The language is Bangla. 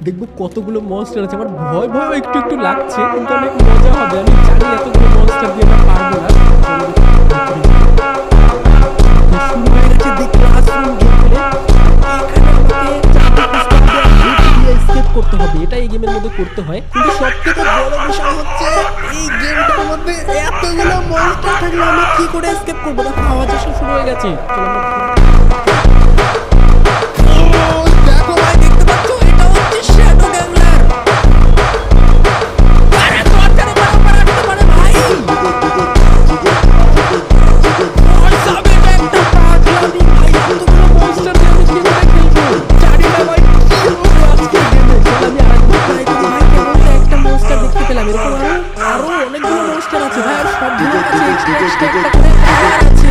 দেখবো কতগুলো মনস্টার আছে। আমার ভয় ভয় একটু একটু লাগছে, কিন্তু অনেক মজা হবে। আমি জানি এতগুলো মনস্টার দিয়ে আমরা পারবো না। তো শুরু হয়ে গেছে দি ক্লাসরুম গেম প্লে। এখানে আমাকে এসকেপ করতে হবে, এটা এই গেমের মধ্যে করতে হয়। কিন্তু সবথেকে বড় বিষয় হচ্ছে এই গেমটার মধ্যে এতগুলো মনস্টার থাকলে আমি কি করে এসকেপ করবো? দেখো আওয়াজ আসা শুরু হয়ে গেছে। চলো দেখো ভাই, দেখতে পাচ্ছ এটা হচ্ছে শ্যাডো গ্যাংলার। আরে দরজার উপর আসতে পারে ভাই। যাবে একটা পাগলামি ভাই, এতগুলো মনস্টার দিয়ে আমি কিভাবে খেলবো? জানি না ভাই কি হবে আজকে গেমে। চল আমি আরেকবার ট্রাই করি ভাই। কেবল একটা মনস্টার দেখতে পেলাম, এরকম আরো অনেকগুলো মনস্টার আছে ভাই। আর সবগুলোর কাছে এক্সট্রা একটা করে পাওয়ার আছে।